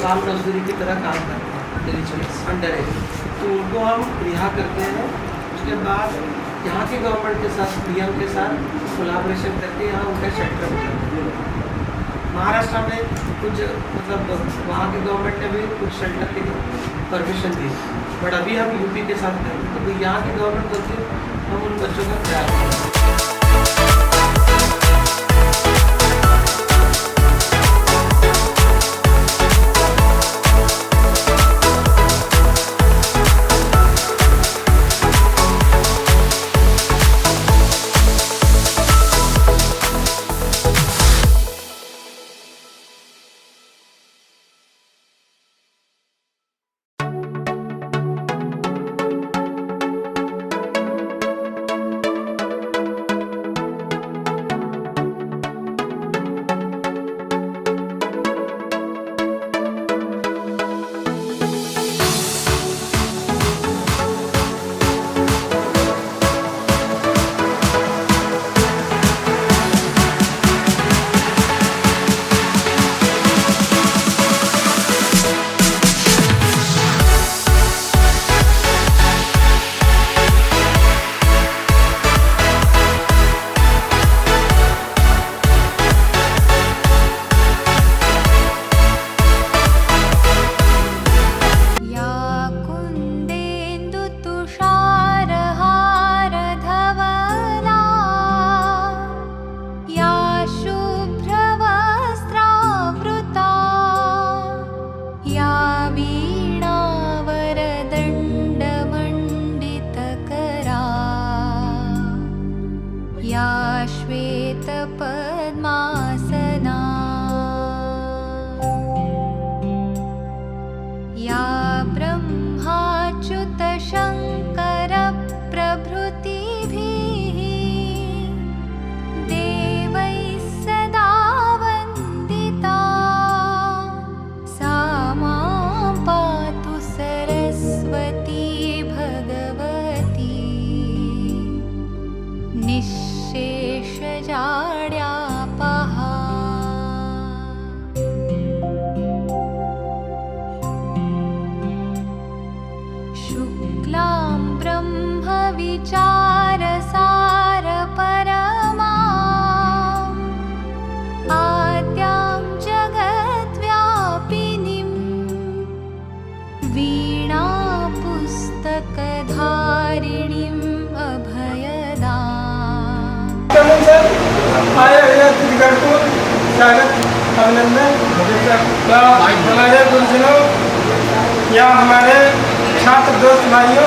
बाल मजदूरी की तरह काम करते हैं अंडर एज, तो उनको हम रिहा करते हैं। उसके बाद यहाँ के गवर्नमेंट के साथ, पीएम के साथ कोलाब्रेशन करके यहाँ उनका शेल्टर हो जाता है। महाराष्ट्र में कुछ मतलब वहाँ के गवर्नमेंट ने भी कुछ शेल्टर के लिए परमिशन दी, बट अभी हम यूपी के साथ करेंगे, तो यहाँ की गवर्नमेंट होती है हम उन बच्चों का ख्याल रखें। या हमारे छात्र दोस्त भाइयों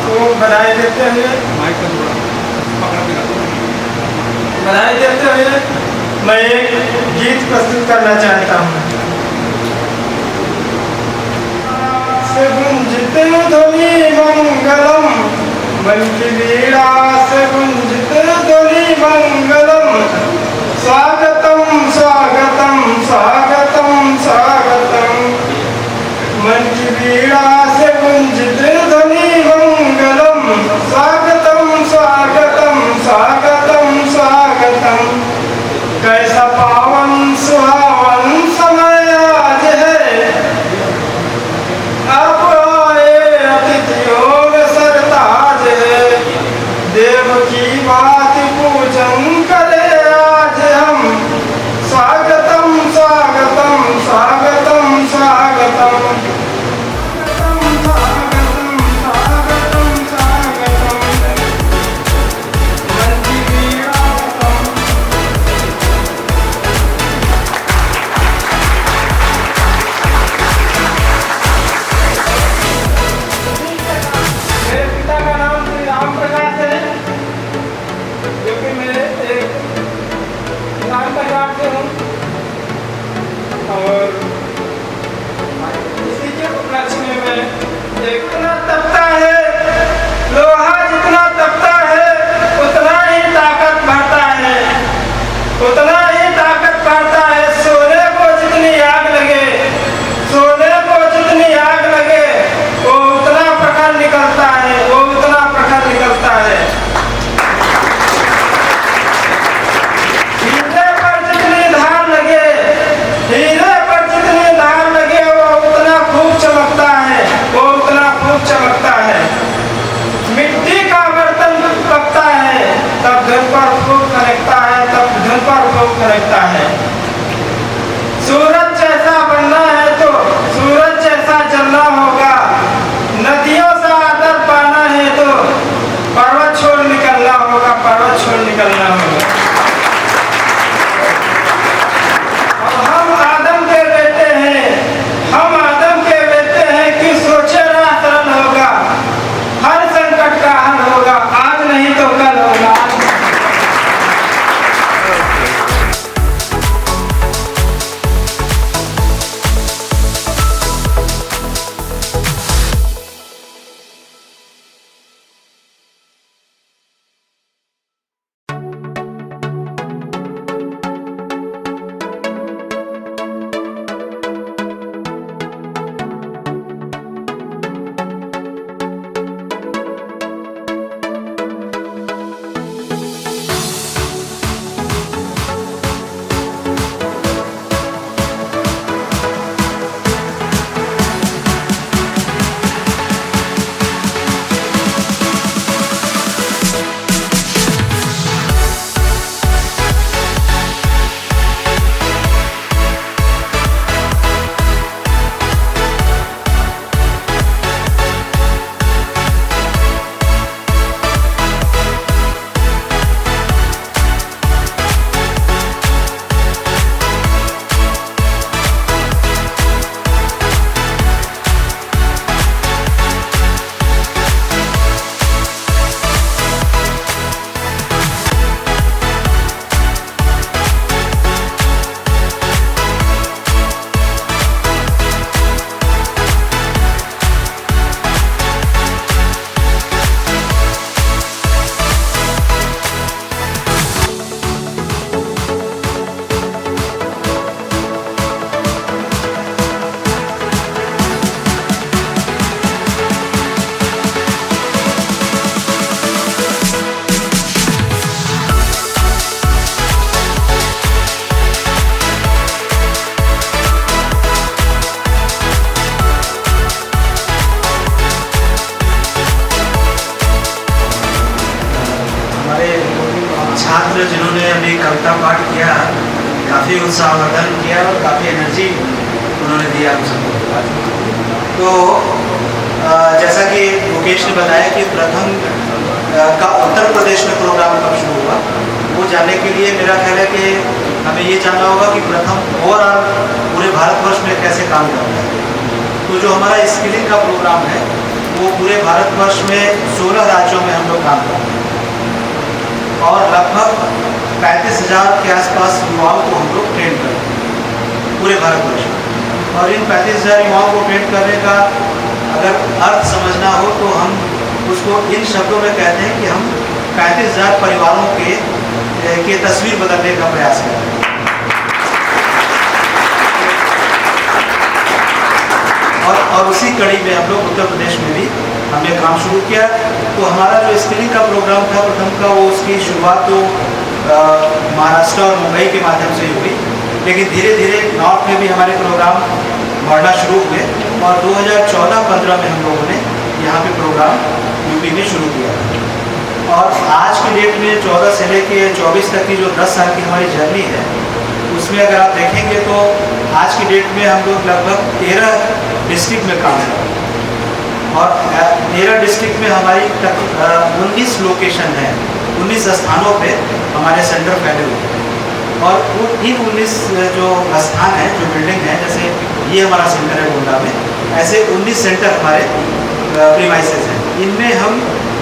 को बधाई देते हुए मैं एक गीत प्रस्तुत करना चाहता हूँ। से गुंजित ध्वनि मंगलम बंकी वीणा से गुंजित ध्वनि मंगलम स्वागतम स्वागतम स्वागतम स्वागतम मन की वीणा से गुंजित ध्वनि मंगलम स्वागतम स्वागतम स्वागतम स्वागतम। कैसा पावन सुहावन समय आज है, अब आए अतिथियों में सरताज है। लगता है। सूरज जैसा बनना है तो सूरज जैसा जलना होगा, नदियों सा आदर पाना है तो पर्वत छोड़ निकलना होगा, पर्वत छोड़ निकलना होगा। अब हम आदम के बेटे हैं, हम आदम के बेटे हैं कि सोचे ना सरल होगा, हर संकट का हल होगा, आज नहीं तो कल होगा। छात्र जिन्होंने अभी कविता पाठ किया, काफ़ी उत्साहवर्धन किया और काफ़ी एनर्जी उन्होंने दिया हम सबको। तो जैसा कि मुकेश ने बताया कि प्रथम का उत्तर प्रदेश में प्रोग्राम कब शुरू हुआ, वो जानने के लिए मेरा ख्याल है कि हमें ये जानना होगा कि प्रथम ओवरऑल पूरे भारतवर्ष में कैसे काम करता है। तो जो हमारा स्किलिंग का प्रोग्राम है वो पूरे भारतवर्ष में 16 राज्यों में हम लोग काम करते हैं और लगभग 35,000 के आसपास युवाओं को हम लोग ट्रेन करते हैं पूरे भारतवर्ष में। और इन 35,000 युवाओं को ट्रेन करने का अगर अर्थ समझना हो तो हम उसको इन शब्दों में कहते हैं कि हम 35,000 परिवारों के तस्वीर बदलने का प्रयास कर रहे हैं। और उसी कड़ी में हम लोग उत्तर प्रदेश में भी हमने काम शुरू किया। तो हमारा जो स्किलिंग का प्रोग्राम था प्रथम का, वो उसकी शुरुआत तो महाराष्ट्र और मुंबई के माध्यम से हुई, लेकिन धीरे धीरे नॉर्थ में भी हमारे प्रोग्राम बढ़ना शुरू हुए और 2014-15 में हम लोगों ने यहाँ पे प्रोग्राम यूपी में शुरू किया। और आज की डेट में 14 से लेके 24 तक की जो 10 साल की हमारी जर्नी है, उसमें अगर आप देखेंगे तो आज की डेट में हम लोग लगभग 13 डिस्ट्रिक्ट में काम कर रहे हैं और 13 डिस्ट्रिक्ट में हमारी 19 लोकेशन है, 19 स्थानों पे हमारे सेंटर फैले हुए हैं। और इन 19 जो स्थान हैं, जो बिल्डिंग है, जैसे ये हमारा सेंटर है गोंडा में, ऐसे 19 सेंटर हमारे प्रीमाइसेस हैं। इनमें हम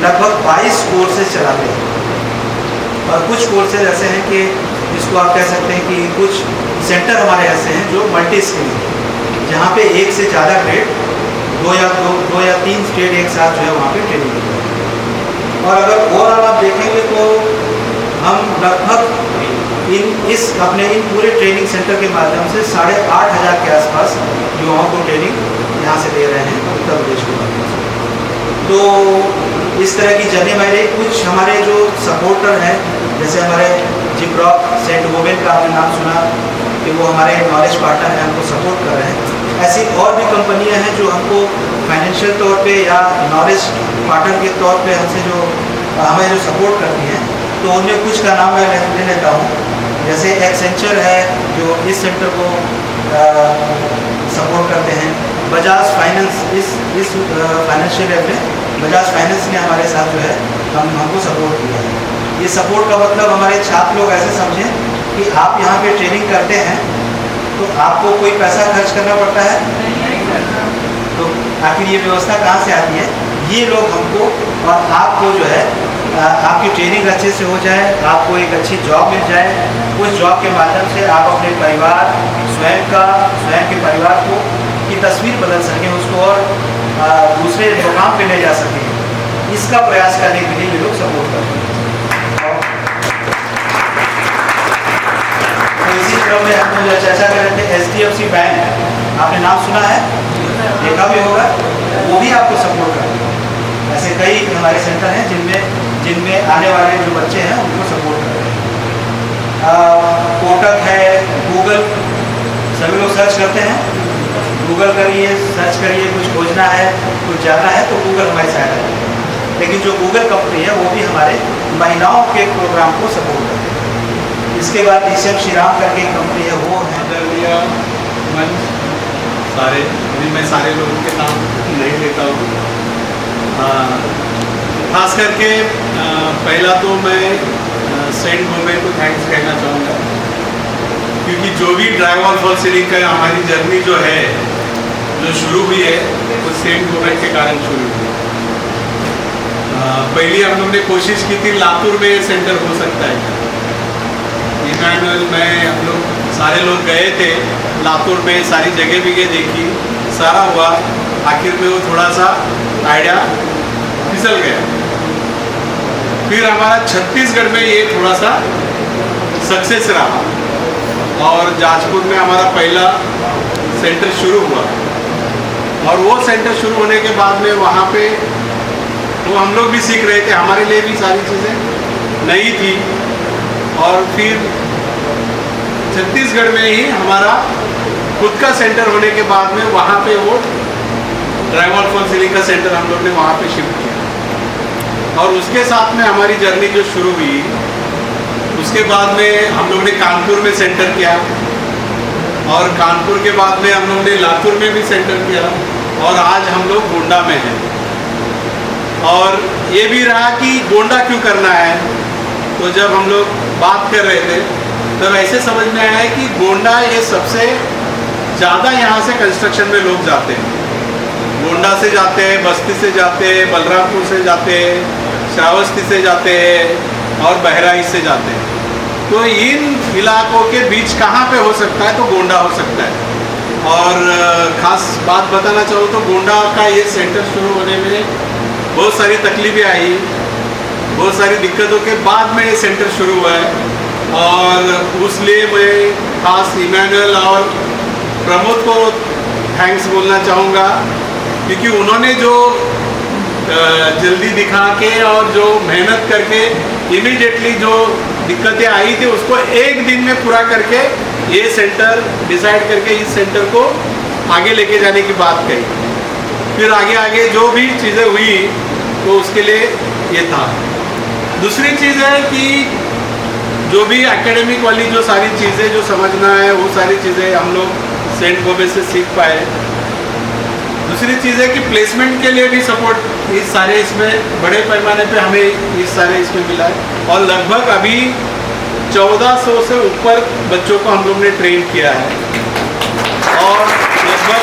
लगभग 22 कोर्सेज चलाते हैं और कुछ कोर्सेज ऐसे हैं कि जिसको आप कह सकते हैं कि कुछ सेंटर हमारे ऐसे हैं जो मल्टी स्किल, जहाँ पे एक से ज़्यादा ग्रेड, दो या तीन स्टेट एक साथ जो है वहाँ पे ट्रेनिंग होती है। और अगर ओवरऑल आप देखेंगे तो हम लगभग अपने इन पूरे ट्रेनिंग सेंटर के माध्यम से 8,500 के आसपास युवाओं को ट्रेनिंग यहाँ से दे रहे हैं उत्तर प्रदेश के माध्यम से। तो इस तरह की जर्नी हमारे कुछ हमारे जो सपोर्टर हैं, जैसे हमारे जिब्रॉक सेंट वोमेन का आपने नाम सुना कि वो हमारे नॉलेज पार्टनर हैं, हमको सपोर्ट कर रहे हैं। ऐसी और भी कंपनियां हैं जो हमको फाइनेंशियल तौर पे या नॉलेज पार्टनर के तौर पे हमसे जो हमें जो सपोर्ट करती हैं। तो उनमें कुछ का नाम मैं ले लेता हूँ। जैसे एक्सेंचर है जो इस सेंटर को सपोर्ट करते हैं। बजाज फाइनेंस इस फाइनेंशियल ईयर में बजाज फाइनेंस ने हमारे साथ जो है हमको सपोर्ट किया है। ये सपोर्ट का मतलब हमारे छात्र लोग ऐसे समझें कि आप यहाँ पे ट्रेनिंग करते हैं तो आपको कोई पैसा खर्च करना पड़ता है, तो आखिर ये व्यवस्था कहाँ से आती है? ये लोग हमको और आपको जो है आपकी ट्रेनिंग अच्छे से हो जाए, आपको एक अच्छी जॉब मिल जाए, उस जॉब के माध्यम से आप अपने परिवार स्वयं के परिवार को की तस्वीर बदल सकें, उसको और दूसरे मुकाम पे ले जा सकें, इसका प्रयास करने के लिए ये लोग सपोर्ट करते हैं। तो इसी क्रम में हम लोग चर्चा कर रहे थे HDFC बैंक, आपने नाम सुना है, देखा भी होगा, वो भी आपको सपोर्ट करते हैं। ऐसे कई हमारे सेंटर हैं जिनमें आने वाले जो बच्चे हैं उनको सपोर्ट करते हैं। कोटक है, गूगल, सभी लोग सर्च करते हैं, गूगल करिए, सर्च करिए, कुछ खोजना है, कुछ जानना है तो गूगल हमारी सहायता है। लेकिन जो गूगल कंपनी है वो भी हमारे महिलाओं के प्रोग्राम को सपोर्ट करते हैं। इसके बाद DCM श्रीराम करके एक कंपनी है, वो है सारे, मैं सारे लोगों के नाम नहीं लेता हूँ। खास करके पहला तो मैं सेंट बॉम्बे को थैंक्स कहना चाहूँगा, क्योंकि जो भी ड्राइवर फॉल सीलिंग का हमारी जर्नी जो है, जो शुरू हुई है वो सेंट बॉम्बे के कारण शुरू हुई। पहले हम लोग ने कोशिश की थी लातूर में सेंटर हो सकता है, इमैनुअल में हम लोग सारे लोग गए थे लातूर में, सारी जगह भी देखी, सारा हुआ, आखिर में वो थोड़ा सा आइडिया फिसल गया। फिर हमारा छत्तीसगढ़ में ये थोड़ा सा सक्सेस रहा और जाजपुर में हमारा पहला सेंटर शुरू हुआ, और वो सेंटर शुरू होने के बाद में वहाँ पे वो हम लोग भी सीख रहे थे, हमारे लिए भी सारी चीज़ें नई थी। और फिर छत्तीसगढ़ में ही हमारा खुद का सेंटर होने के बाद में वहाँ पे वो ड्राइवर फॉल सीलिंग का सेंटर हम लोग ने वहाँ पे शिफ्ट किया, और उसके साथ में हमारी जर्नी जो शुरू हुई, उसके बाद में हम लोग ने कानपुर में सेंटर किया, और कानपुर के बाद में हम लोग ने लातूर में भी सेंटर किया, और आज हम लोग गोंडा में हैं। और ये भी रहा कि गोंडा क्यों करना है, तो जब हम लोग बात कर रहे थे तब ऐसे समझ में आया कि गोंडा ये सबसे ज़्यादा यहाँ से कंस्ट्रक्शन में लोग जाते हैं, गोंडा से जाते हैं, बस्ती से जाते हैं, बलरामपुर से जाते हैं, श्रावस्ती से जाते हैं और बहराइच से जाते हैं। तो इन इलाकों के बीच कहाँ पे हो सकता है, तो गोंडा हो सकता है। और ख़ास बात बताना चाहूँ तो गोंडा का ये सेंटर शुरू होने में बहुत सारी तकलीफें आई, बहुत सारी दिक्कतों के बाद में ये सेंटर शुरू हुआ है, और उसलिए मैं खास इमैनुअल और प्रमोद को थैंक्स बोलना चाहूँगा, क्योंकि उन्होंने जो जल्दी दिखा के और जो मेहनत करके इमीडिएटली जो दिक्कतें आई थी उसको एक दिन में पूरा करके ये सेंटर डिसाइड करके इस सेंटर को आगे लेके जाने की बात कही। फिर आगे आगे जो भी चीज़ें हुई तो उसके लिए ये था। दूसरी चीज़ है कि जो भी एकेडमिक वाली जो सारी चीज़ें जो समझना है वो सारी चीज़ें हम लोग सेंट बॉम्बे से सीख पाए। दूसरी चीज़ है कि प्लेसमेंट के लिए भी सपोर्ट इस सारे इसमें बड़े पैमाने पे हमें इस सारे इसमें मिला है, और लगभग अभी 1400 से ऊपर बच्चों को हम लोग ने ट्रेन किया है, और लगभग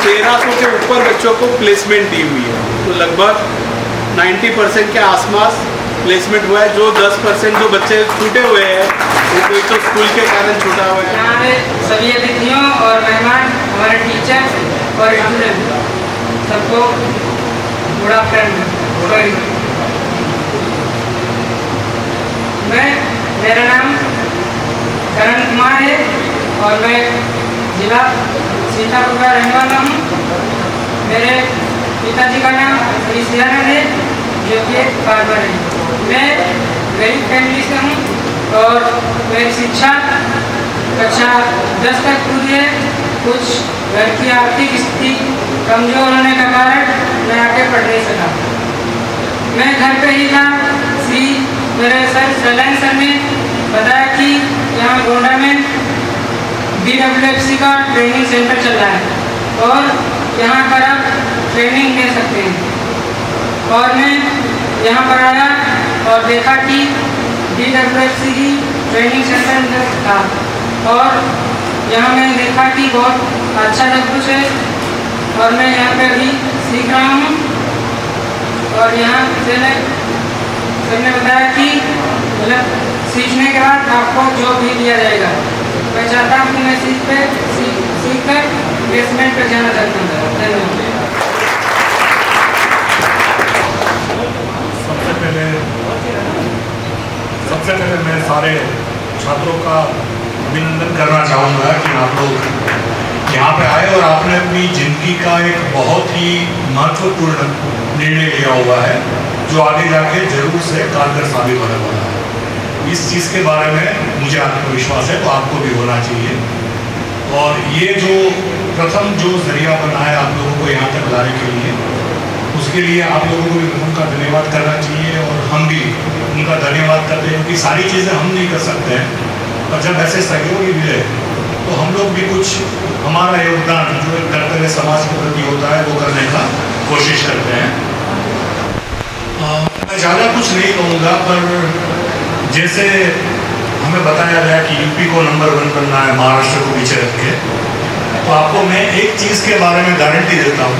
1300 के ऊपर बच्चों को प्लेसमेंट दी हुई है। तो लगभग 90% के आसपास प्लेसमेंट हुआ है। जो 10% जो बच्चे छूटे हुए हैं वो कोई तो स्कूल के कारण छूटा हुआ है। यहाँ पे सभी अतिथियों और मेहमान, हमारे टीचर और स्टूडेंट सबको गुड आफ्टरनून। मेरा नाम करण कुमार है और मैं जिला सीतापुर का रहने वाला हूँ। मेरे पिताजी का नाम श्री सियानंद है, जो कि एक बार्बर है। मैं गरीब फैमिली से हूँ और मेरी शिक्षा कक्षा 10 तक पूरी है। कुछ घर की आर्थिक स्थिति कमजोर होने का कारण मैं आगे पढ़ नहीं सका। मैं घर पे ही था। श्री मेरे सर सलाइन सर ने बताया कि यहाँ गोंडा में BWFC का ट्रेनिंग सेंटर चल रहा है और यहाँ पर आप ट्रेनिंग ले सकते हैं। और मैं यहाँ पर आया और देखा कि BWFC की ट्रेनिंग सेंटर था और यहाँ मैंने देखा कि बहुत अच्छा सब कुछ है और मैं यहाँ पे अभी सीख रहा हूँ। और यहाँ से सबने बताया कि मतलब सीखने के बाद आपको जॉब भी दिया जाएगा। मैं चाहता हूँ कि मैं सीख कर प्लेसमेंट पर जाना चाहता हूँ। धन्यवाद। सबसे पहले मैं सारे छात्रों का अभिनंदन करना चाहूँगा कि आप लोग यहाँ पे आए और आपने अपनी ज़िंदगी का एक बहुत ही महत्वपूर्ण निर्णय लिया हुआ है जो आगे जाके जरूर से कारगर साबित होने वाला है। इस चीज़ के बारे में मुझे आत्मविश्वास है, तो आपको भी होना चाहिए। और ये जो प्रथम जो जरिया बना है आप लोगों को यहाँ तक लाने के लिए, उसके लिए आप लोगों को भी उनका धन्यवाद करना चाहिए और हम भी उनका धन्यवाद करते हैं क्योंकि सारी चीज़ें हम नहीं कर सकते हैं, और जब ऐसे सहयोगी मिले तो हम लोग भी कुछ हमारा योगदान जो एक कर्तव्य समाज के प्रति होता है वो करने का कोशिश करते हैं। मैं ज़्यादा कुछ नहीं कहूँगा, पर जैसे हमें बताया गया कि यूपी को नंबर 1 बनना है महाराष्ट्र को पीछे रख के, तो आपको मैं एक चीज़ के बारे में गारंटी देता हूँ,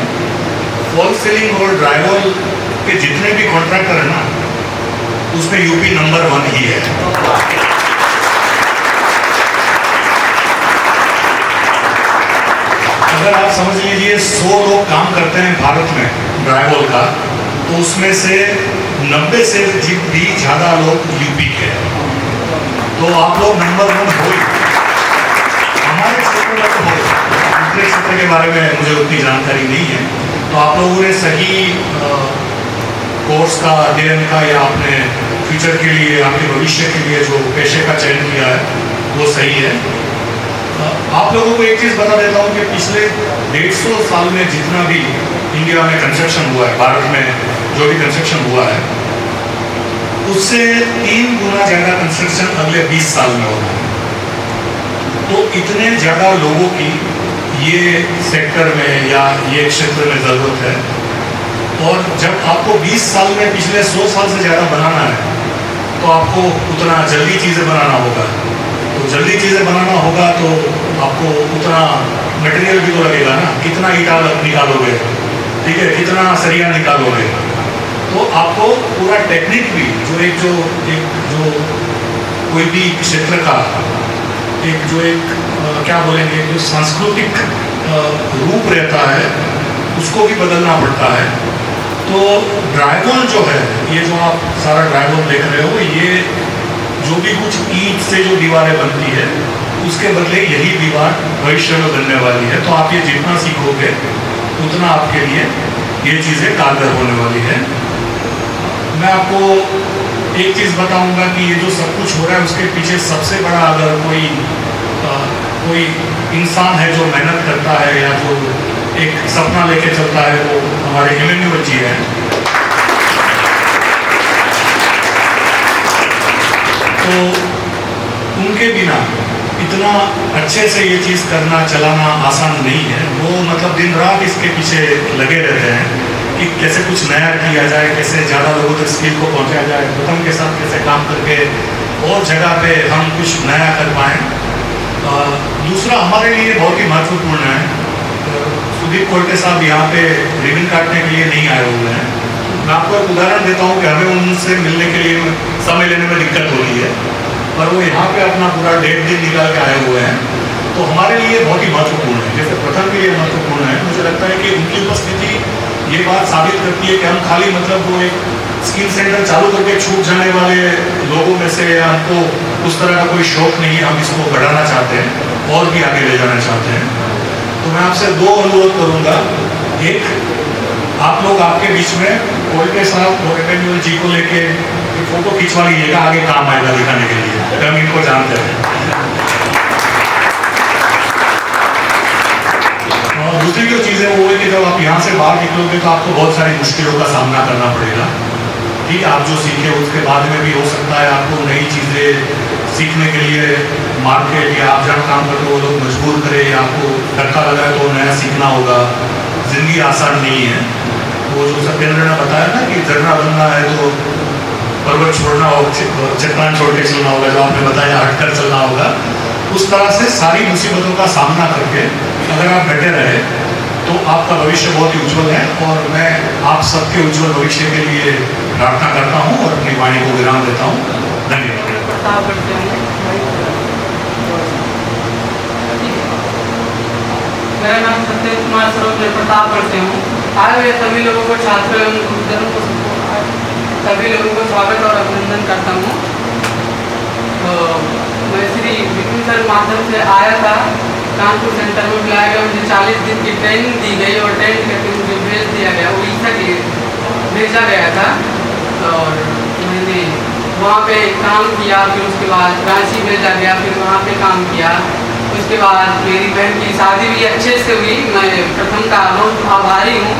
फॉल सीलिंग और ड्राइवल के जितने भी कॉन्ट्रैक्टर है ना, उसमें यूपी नंबर 1 ही है। अगर आप समझ लीजिए 100 लोग काम करते हैं भारत में ड्राइवल का, तो उसमें से 90 से भी ज़्यादा लोग यूपी के हैं। तो आप लोग नंबर 1 हो ही। हमारे क्षेत्र में तो हो, दूसरे क्षेत्र के बारे में मुझे उतनी जानकारी नहीं है। तो आप लोगों ने सही कोर्स का अध्ययन का या अपने फ्यूचर के लिए, आपके भविष्य के लिए जो पेशे का चयन किया है वो सही है। आप लोगों को एक चीज़ बता देता हूँ कि पिछले 150 साल में जितना भी इंडिया में कंस्ट्रक्शन हुआ है, भारत में जो भी कंस्ट्रक्शन हुआ है, उससे 3 गुना ज़्यादा कंस्ट्रक्शन अगले 20 साल में होगा। तो इतने ज़्यादा लोगों की ये सेक्टर में या ये क्षेत्र में ज़रूरत है, और जब आपको 20 साल में पिछले 100 साल से ज़्यादा बनाना है तो आपको उतना जल्दी चीज़ें बनाना होगा। तो जल्दी चीज़ें बनाना होगा तो आपको उतना मटेरियल भी तो लगेगा ना, कितना ईटा निकालोगे, ठीक है, कितना सरिया निकालोगे। तो आपको पूरा टेक्निक भी जो कोई भी क्षेत्र का क्या बोलेंगे, जो सांस्कृतिक रूप रहता है उसको भी बदलना पड़ता है। तो ड्राइवल जो है, ये जो आप सारा ड्राइवल देख रहे हो, ये जो भी कुछ ईंट से जो दीवारें बनती है उसके बदले यही दीवार भविष्य में बनने वाली है। तो आप ये जितना सीखोगे उतना आपके लिए ये चीज़ें कारगर होने वाली है। मैं आपको एक चीज़ बताऊंगा कि ये जो सब कुछ हो रहा है उसके पीछे सबसे बड़ा अगर कोई इंसान है जो मेहनत करता है या जो एक सपना लेके चलता है, वो हमारे इमैनुअल जी हैं। तो उनके बिना इतना अच्छे से ये चीज़ करना चलाना आसान नहीं है। वो मतलब दिन रात इसके पीछे लगे रहते हैं कि कैसे कुछ नया किया जाए, कैसे ज़्यादा लोगों तक स्किल को पहुंचाया जाए, प्रथम के साथ कैसे काम करके और जगह पे हम कुछ नया कर पाएँ। दूसरा हमारे लिए बहुत ही महत्वपूर्ण है, सुदीप कोल्टे साहब यहाँ पे रिबन काटने के लिए नहीं आए हुए हैं। मैं आपको एक उदाहरण देता हूँ कि हमें उनसे मिलने के लिए समय लेने में दिक्कत होती है, पर वो यहाँ पे अपना पूरा 1.5 दिन निकाल के आए हुए हैं। तो हमारे लिए बहुत ही महत्वपूर्ण है, जैसे प्रथम के लिए महत्वपूर्ण है। मुझे लगता है कि उनकी उपस्थिति ये बात साबित करती है कि हम खाली मतलब वो एक स्किल सेंटर चालू करके छूट जाने वाले लोगों में से, हमको उस तरह का कोई शौक नहीं है। हम इसको बढ़ाना चाहते हैं और भी आगे ले जाना चाहते हैं। तो मैं आपसे 2 अनुरोध करूँगा। एक, आप लोग आपके बीच में कोल्टे साहब और इमैनुअल जी को लेके फोटो खिंचवा लीजिएगा, आगे काम आएगा दिखाने के लिए, हम इनको जानते हैं। और दूसरी जो चीज़ है वो है कि जब आप यहाँ से बाहर निकलोगे तो आपको बहुत सारी मुश्किलों का सामना करना पड़ेगा। ठीक है, आप जो सीखे उसके बाद में भी हो सकता है आपको नई चीज़ें सीखने के लिए मार्केट या आप जहाँ काम करते हो वो लोग मजबूर करे या आपको धक्का लगा तो नया सीखना होगा। ज़िंदगी आसान नहीं है। वो जो सत्येंद्र ने बताया ना कि जर्रा बनना है तो पर्वत छोड़ना होगा, चट्टान छोड़ के चलना होगा, जो आपने बताया हटकर चलना होगा। उस तरह से सारी मुसीबतों का सामना करके अगर आप डटे रहे तो आपका भविष्य बहुत ही उज्जवल है। और मैं आप सबके उज्जवल भविष्य के लिए प्रार्थना करता हूँ और अपनी वाणी को विराम देता हूँ। धन्यवाद। मेरा नाम सत्येंद्र कुमार स्वरूप मैं प्रताप करते हूँ। आए हुए सभी लोगों को, छात्रों एवं गुरुजनों को, सभी लोगों को स्वागत और अभिनंदन करता हूँ। तो मैं श्री विपिन सर माध्यम से आया था, कानपुर सेंटर में बुलाया गया, मुझे 40 दिन की ट्रेनिंग दी गई और ट्रेनिंग करके मुझे भेज दिया गया, उड़ीसा के लिए भेजा गया था। और मैंने वहाँ पे काम किया, फिर उसके बाद रांची भेजा गया, फिर वहाँ पे काम किया। उसके बाद मेरी बहन की शादी भी अच्छे से हुई। मैं प्रथम का बहुत आभारी हूँ।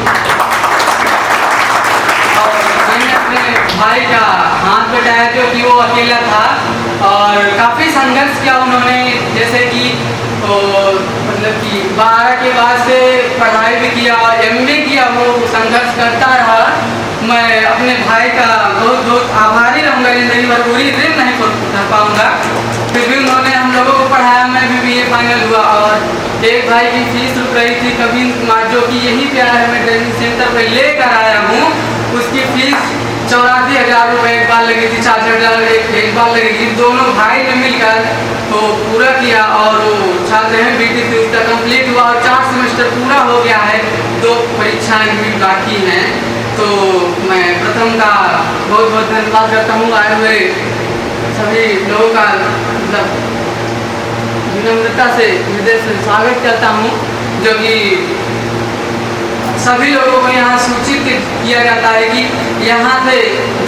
और मैंने अपने भाई का हाथ बटाया जो कि वो अकेला था और काफ़ी संघर्ष किया उन्होंने। जैसे कि मतलब कि 12 के बाद से पढ़ाई भी किया, MA किया, वो संघर्ष करता रहा। मैं अपने भाई का बहुत बहुत आभारी रहूँगा। ज़िंदगी भर पूरी ड्रीम नहीं कर पाऊँगा, फिर भी उन्होंने हम लोगों को पढ़ाया। मैं भी BA फाइनल हुआ और एक भाई की फीस रुक रही थी कभी जो कि यहीं पे आया, मैं ट्रेनिंग सेंटर पे लेकर आया हूँ। उसकी फीस 84,000 रुपये एक बार लगी थी, 60,000 एक बार लगी थी। दोनों भाई ने मिलकर तो पूरा किया और वो छात्र हैं BTC उसका कंप्लीट हुआ और 4 सेमेस्टर पूरा हो गया है। 2 परीक्षाएं भी बाकी हैं। तो मैं प्रथम का बहुत बहुत धन्यवाद करता हूँ। आए हुए सभी लोगों का मतलब विनम्रता से हृदय से स्वागत करता हूँ, जो कि सभी लोगों को यहाँ सूचित किया जाता है कि यहाँ से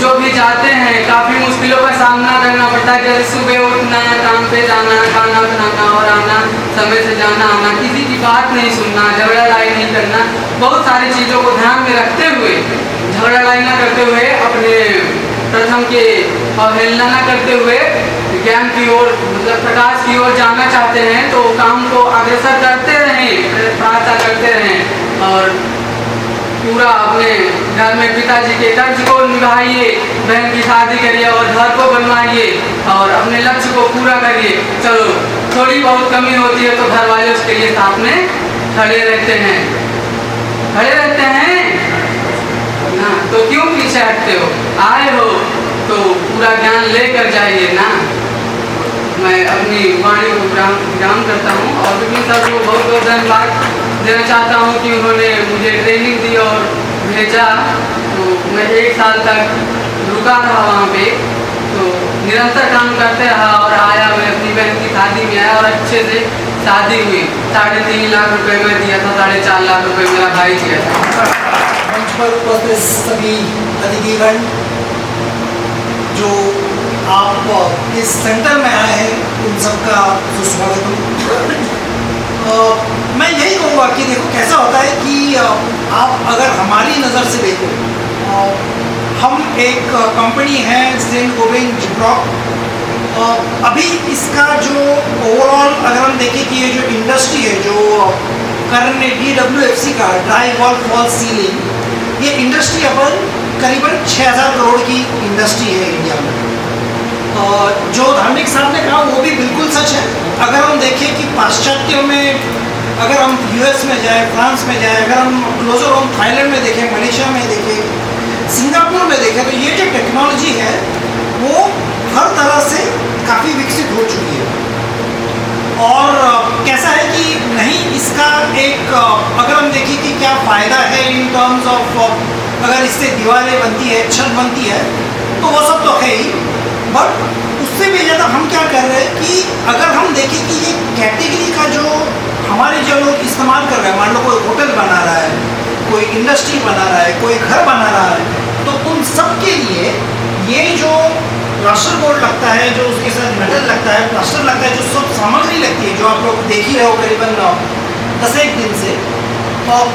जो भी जाते हैं काफ़ी मुश्किलों का सामना करना पड़ता है। जैसे सुबह उठना, काम पे जाना, खाना बनाना और आना, समय से जाना आना, किसी की बात नहीं सुनना, झगड़ा लड़ाई नहीं करना, बहुत सारी चीज़ों को ध्यान में रखते हुए, झगड़ा लड़ाई न करते हुए, अपने प्रथम के अवहेलना न करते हुए ज्ञान की ओर मतलब प्रकाश की ओर जाना चाहते हैं तो काम को अग्रसर करते रहें, प्रार्थना करते रहें और पूरा अपने घर में पिताजी के कर्ज को निभाइए, बहन की शादी करिए और घर को बनवाइए और अपने लक्ष्य को पूरा करिए। चलो थोड़ी बहुत कमी होती है तो घर वाले उसके लिए साथ में खड़े रहते हैं, ना तो क्यों पीछे हटते हो? आए हो तो पूरा ज्ञान लेकर जाइए ना। मैं अपनी वाणी को विराम करता हूँ और विपिन सर को बहुत बहुत धन्यवाद देना चाहता हूँ कि उन्होंने मुझे ट्रेनिंग दी और भेजा। तो मैं 1 साल तक रुका रहा वहाँ पे, तो निरंतर काम करते रहा और आया। मैं अपनी बहन की शादी में आया और अच्छे से शादी हुई। 3.5 लाख रुपए मैं दिया था, 4.5 लाख रुपए मेरा भाई दिया था। मंच पर उपस्थित सभी अतिथिगण जो आप इस सेंटर में आए हैं, उन सबका सुस्वागत हो। मैं यही कहूँगा कि देखो कैसा होता है कि आप अगर हमारी नज़र से देखो, हम एक कंपनी है सेंट गोविंद जिब्रॉक। अभी इसका जो ओवरऑल अगर हम देखें कि ये जो इंडस्ट्री है जो करंट DWFC का ड्राई वॉल फॉल सीलिंग, ये इंडस्ट्री अपन करीबन 6,000 करोड़ की इंडस्ट्री है इंडिया में। जो धार्मिक साहब ने कहा वो भी बिल्कुल सच है। अगर हम देखें कि पाश्चात्यों में, अगर हम US में जाए, फ्रांस में जाए, अगर हम क्लोजर हम थाईलैंड में देखें, मलेशिया में देखें, सिंगापुर में देखें, तो ये जो टेक्नोलॉजी है वो हर तरह से काफ़ी विकसित हो चुकी है। और कैसा है कि नहीं इसका एक अगर हम देखें कि क्या फ़ायदा है इन टर्म्स ऑफ अगर इससे दीवारें बनती है, छत बनती है, तो वो सब तो है ही। बट उससे भी ज़्यादा हम क्या कर रहे हैं कि अगर हम देखें कि ये कैटेगरी का जो हमारे जो लोग इस्तेमाल कर रहे हैं, मान लो कोई होटल बना रहा है, कोई इंडस्ट्री बना रहा है, कोई घर बना रहा है, तो उन सब के लिए ये जो प्लास्टर बोर्ड लगता है, जो उसके साथ मेटल लगता है, प्लास्टर लगता है, जो सब सामग्री लगती है, जो आप लोग देख ही रहे हो करीबन 10-1 दिन से, और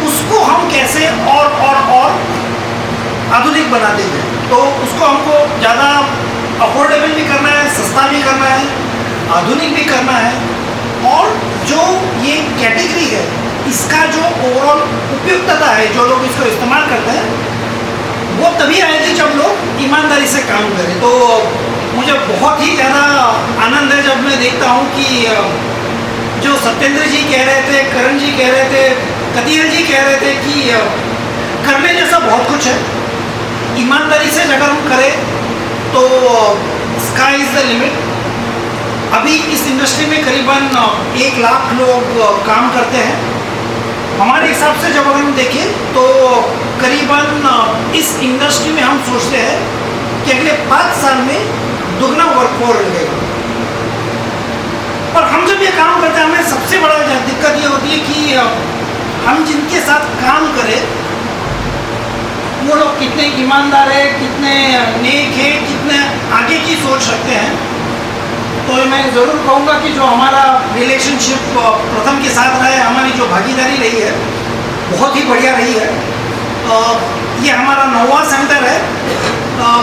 उसको हम कैसे और आधुनिक बनाते हैं। तो उसको हमको ज़्यादा अफोर्डेबल भी करना है, सस्ता भी करना है, आधुनिक भी करना है, और जो ये कैटेगरी है इसका जो ओवरऑल उपयुक्तता है, जो लोग इसको इस्तेमाल करते हैं वो तभी आएगी जब लोग ईमानदारी से काम करें। तो मुझे बहुत ही ज़्यादा आनंद है जब मैं देखता हूँ कि जो सत्येंद्र जी कह रहे थे, करण जी कह रहे थे, कतियल जी कह रहे थे कि करने जैसा बहुत कुछ है, ईमानदारी से अगर हम करें तो स्काई इज़ द लिमिट। अभी इस इंडस्ट्री में करीबन 1 लाख लोग काम करते हैं। हमारे हिसाब से जब अगर हम देखें तो करीबन इस इंडस्ट्री में हम सोचते हैं कि अगले 5 साल में दुगना वर्कफोर्स लगेगा। और हम जब ये काम करते हैं हमें सबसे बड़ा दिक्कत ये होती है कि हम जिनके साथ काम करें वो लोग कितने ईमानदार है, कितने नेक है, कितने आगे की सोच रखते हैं। तो मैं ज़रूर कहूँगा कि जो हमारा रिलेशनशिप प्रथम के साथ रहा है, हमारी जो भागीदारी रही है बहुत ही बढ़िया रही है। ये हमारा 9वां सेंटर है,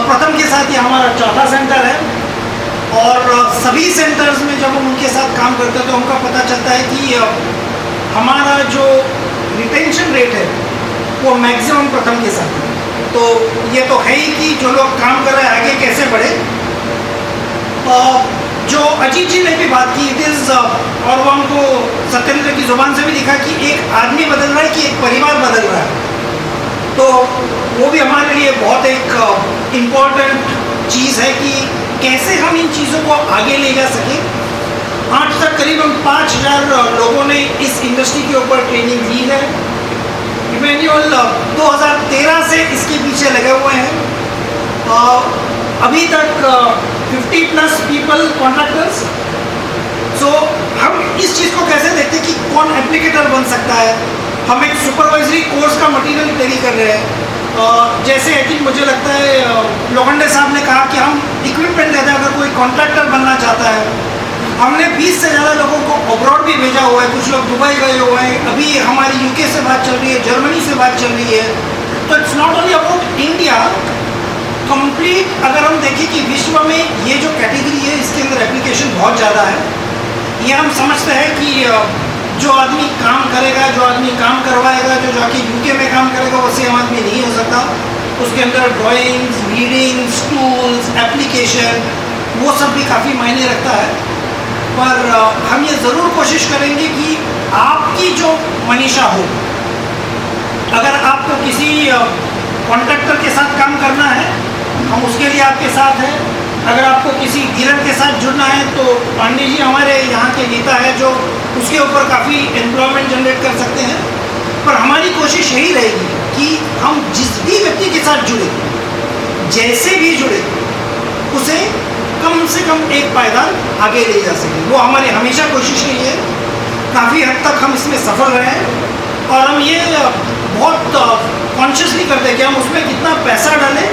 प्रथम के साथ ये हमारा 4था सेंटर है। और सभी सेंटर्स में जब हम उनके साथ काम करते हैं तो हमको पता चलता है कि हमारा जो रिटेंशन रेट है वो मैक्सिमम प्रथम के साथ है। तो ये तो है ही कि जो लोग काम कर रहे हैं आगे कैसे बढ़े। जो अजीत जी ने भी बात की, इट इज़ और वो हमको सत्येंद्र की ज़ुबान से भी दिखा कि एक आदमी बदल रहा है कि एक परिवार बदल रहा है। तो वो भी हमारे लिए बहुत एक इम्पॉर्टेंट चीज़ है कि कैसे हम इन चीज़ों को आगे ले जा सकें। आज तक करीबन 5000 लोगों ने इस इंडस्ट्री के ऊपर ट्रेनिंग ली है। इमैन्युअल 2013 से इसके पीछे लगे हुए हैं। अभी तक 50+ पीपल कॉन्ट्रैक्टर्स। सो हम इस चीज़ को कैसे देखते हैं कि कौन एप्लीकेटर बन सकता है। हम एक सुपरवाइजरी कोर्स का मटेरियल रेडी कर रहे हैं। जैसे आई थिंक मुझे लगता है लोखंडे साहब ने कहा कि हम इक्विपमेंट देते हैं अगर कोई कॉन्ट्रैक्टर बनना चाहता है। हमने 20 से ज़्यादा लोगों को अब्रॉड भी भेजा हुआ है, कुछ लोग दुबई गए हुए हैं। अभी हमारी UK से बात चल रही है, जर्मनी से बात चल रही है। तो it's not only about India, complete अगर हम देखें कि विश्व में ये जो कैटेगरी है इसके अंदर एप्लीकेशन बहुत ज़्यादा है। ये हम समझते हैं कि जो आदमी काम करेगा, जो आदमी काम करवाएगा, जो जाके UK में काम करेगा वो सेम आदमी नहीं हो सकता। उसके अंदर ड्राइंग्स, रीडिंग्स, टूल्स, एप्लीकेशन वो सब भी काफ़ी मायने रखता है। पर हम ये ज़रूर कोशिश करेंगे कि आपकी जो मनीषा हो, अगर आपको किसी कॉन्ट्रैक्टर के साथ काम करना है हम उसके लिए आपके साथ हैं। अगर आपको किसी डीलर के साथ जुड़ना है तो पांडे जी हमारे यहाँ के नेता है जो उसके ऊपर काफ़ी एम्प्लॉयमेंट जनरेट कर सकते हैं। पर हमारी कोशिश यही रहेगी कि हम जिस भी व्यक्ति के साथ जुड़े, जैसे भी जुड़े, उसे कम से कम एक पायदान आगे ले जा सके। वो हमारी हमेशा कोशिश रही है। काफ़ी हद तक हम इसमें सफल रहे हैं और हम ये बहुत कॉन्शियसली करते हैं कि हम उसमें कितना पैसा डालें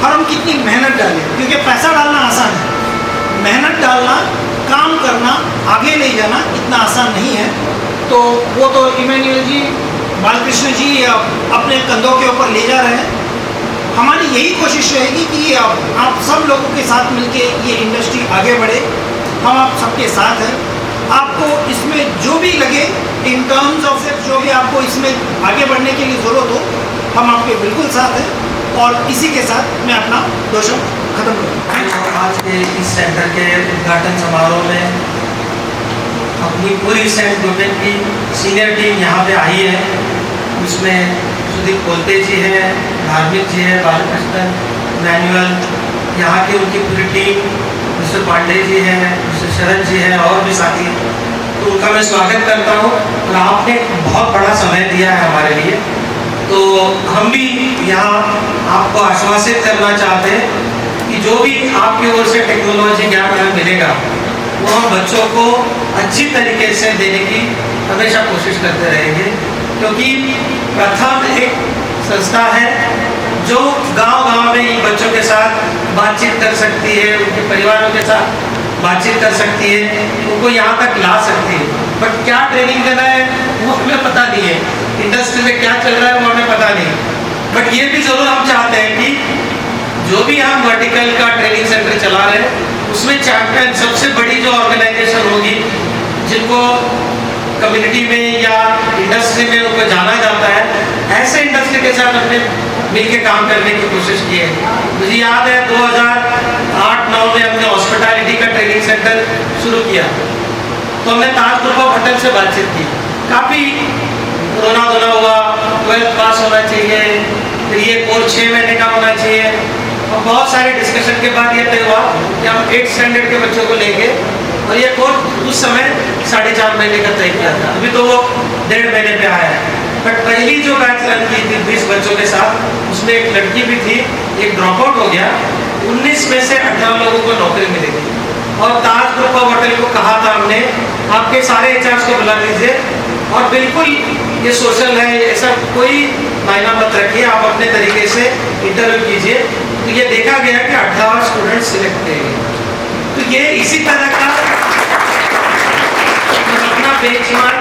और हम कितनी मेहनत डालें। क्योंकि पैसा डालना आसान है, मेहनत डालना, काम करना, आगे ले जाना इतना आसान नहीं है। तो वो तो इमैन्युअल जी, बालकृष्ण जी अपने कंधों के ऊपर ले जा रहे हैं। हमारी यही कोशिश रहेगी कि आप सब लोगों के साथ मिलके ये इंडस्ट्री आगे बढ़े। हम आप सबके साथ हैं। आपको इसमें जो भी लगे इन टर्म्स ऑफ जो भी आपको इसमें आगे बढ़ने के लिए ज़रूरत हो, हम आपके बिल्कुल साथ हैं। और इसी के साथ मैं अपना 2 शब्द खत्म करूँगा। आज के इस सेंटर के उद्घाटन समारोह में अपनी पूरी सेंट डोमेन की सीनियर टीम यहाँ पे आई है। उसमें सुदीप कोलते जी हैं, धार्मिक जी है, बालकृष्णन, मैनुअल, यहाँ की उनकी पूरी टीम, मिस्टर पांडे जी हैं, मिस्टर शरद जी हैं और भी साथी। तो उनका मैं स्वागत करता हूँ। और आपने बहुत बड़ा समय दिया है हमारे लिए, तो हम भी यहाँ आपको आश्वासित करना चाहते हैं कि जो भी आपकी ओर से टेक्नोलॉजी ज्ञान हमें मिलेगा वो हम बच्चों को अच्छी तरीके से देने की हमेशा कोशिश करते रहेंगे। क्योंकि प्रथम एक संस्था है जो गांव-गांव में इन बच्चों के साथ बातचीत कर सकती है, उनके परिवारों के साथ बातचीत कर सकती है, उनको यहाँ तक ला सकती है। बट क्या ट्रेनिंग देना है वो हमें पता नहीं है, इंडस्ट्री में क्या चल रहा है वो हमें पता नहीं। बट ये भी ज़रूर हम चाहते हैं कि जो भी हम वर्टिकल का ट्रेनिंग सेंटर चला रहे हैं उसमें चैंपियन सबसे बड़ी जो ऑर्गेनाइजेशन होगी जिनको कम्युनिटी में या इंडस्ट्री में उनको जाना जाता है, ऐसे इंडस्ट्री के साथ हमने मिलके काम करने की कोशिश की है। मुझे याद है 2008-9 में हमने हॉस्पिटैलिटी का ट्रेनिंग सेंटर शुरू किया, तो हमने ताज ग्रुप ऑफ होटल से बातचीत की। काफ़ी रोना धोना हुआ, 12th पास होना चाहिए, फिर ये कोर्स 6 महीने का होना चाहिए, और बहुत सारे डिस्कशन के बाद ये तय हुआ कि हम 8th स्टैंडर्ड के बच्चों को लेंगे, और ये कोर्स उस समय 4.5 महीने का तय किया था। अभी तो वो 1.5 महीने पे आया है। बट पहली जो बैच रन की थी 20 बच्चों के साथ, उसमें एक लड़की भी थी, एक ड्रॉप आउट हो गया। 19 में से 18 लोगों को नौकरी मिलेगी, और ताज ग्रुप ऑफ होटल को कहा था हमने, आपके सारे एचआर्स को बुला लीजिए और बिल्कुल ये सोशल है, ऐसा कोई मायना मत रखिए, आप अपने तरीके से इंटरव्यू कीजिए। तो ये देखा गया कि 18 स्टूडेंट सिलेक्ट किए गए। तो ये इसी तरह का अपना बेंचमार्क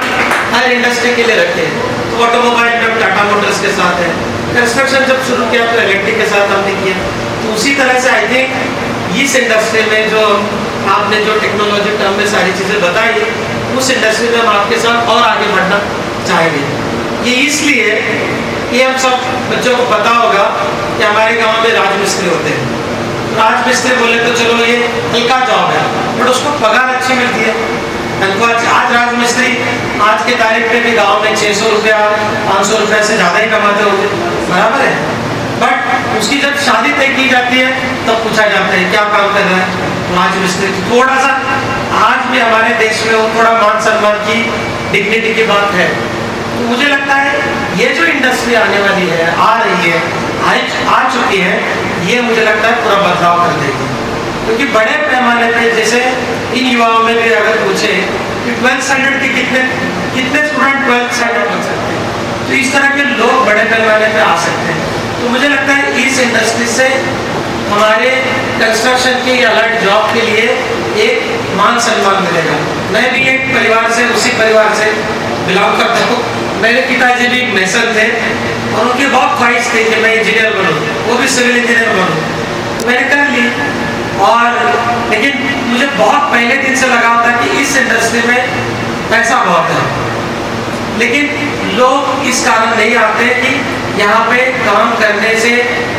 हर इंडस्ट्री के लिए रखे। तो ऑटोमोबाइल में टाटा मोटर्स के साथ है, कंस्ट्रक्शन जब शुरू किया तो इलेक्ट्रिक के साथ हमने किया। तो उसी तरह से आई थिंक इस इंडस्ट्री में जो आपने जो टेक्नोलॉजी टर्म में सारी चीज़ें बताई, उस इंडस्ट्री में हम आपके साथ और आगे बढ़ना चाहेंगे। ये इसलिए कि हम सब बच्चों को पता होगा कि हमारे गांव में राजमिस्त्री होते हैं। राजमिस्त्री बोले तो चलो ये हल्का जॉब है, बट उसको पगार अच्छी मिलती है। आज राजमिस्त्री आज के तारीख में भी गांव में 600 रुपया 500 रुपये से ज़्यादा ही कमाते होंगे, बराबर है। बट उसकी जब शादी तय की जाती है तब पूछा जाता है क्या काम कर रहा है राजमिस्त्री। थोड़ा सा आज भी हमारे देश में वो थोड़ा मान सम्मान की डिग्निटी की बात है। तो मुझे लगता है ये जो इंडस्ट्री आने वाली है, आ रही है, आ चुकी है, ये मुझे लगता है पूरा बदलाव कर देगी। क्योंकि बड़े पैमाने पे जैसे इन युवाओं में भी अगर पूछे कि 12th स्टैंडर्ड के कितने स्टूडेंट 12th स्टैंडर्ड बन सकते हैं, तो इस तरह के लोग बड़े पैमाने पे आ सकते हैं। तो मुझे लगता है इस इंडस्ट्री से हमारे कंस्ट्रक्शन की अलर्ट जॉब के लिए एक मान सम्मान मिलेगा। मैं भी एक परिवार से, उसी परिवार से बिलोंग करता हूँ। मेरे पिताजी भी मेसन थे और उनकी बहुत ख्वाहिश थी कि मैं इंजीनियर बनूँ, वो भी सिविल इंजीनियर बनूँ। मैंने कर ली, और लेकिन मुझे बहुत पहले दिन से लगा था कि इस इंडस्ट्री में पैसा बहुत है, लेकिन लोग इस कारण नहीं आते कि यहाँ पे काम करने से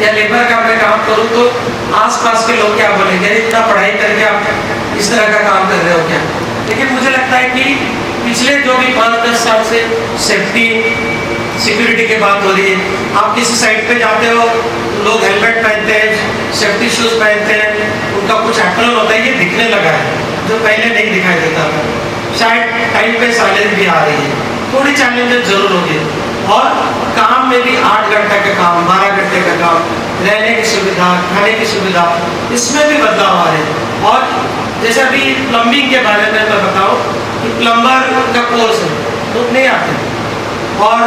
या लेबर का मैं काम करूँ तो आसपास के लोग क्या बोलेंगे, इतना पढ़ाई करके आप इस तरह का काम कर रहे हो क्या। लेकिन मुझे लगता है कि पिछले जो भी 5-10 साल से सेफ्टी सिक्योरिटी की बात हो रही है, आप किसी साइड पे जाते हो लोग हेलमेट पहनते हैं, सेफ्टी शूज पहनते हैं, उनका कुछ एप्रन होता है, ये दिखने लगा है जो पहले नहीं दिखाई देता था। शायद टाइम पे सैलरी भी आ रही है, थोड़ी चैलेंजेस जरूर होगी, और काम में भी 8 घंटे का काम, 12 घंटे का काम, रहने की सुविधा, खाने की सुविधा, इसमें भी बदलाव आ रहे हैं। और जैसे अभी प्लम्बिंग के बारे में मैं बताऊँ कि प्लम्बर का कोर्स है, लोग नहीं आते, और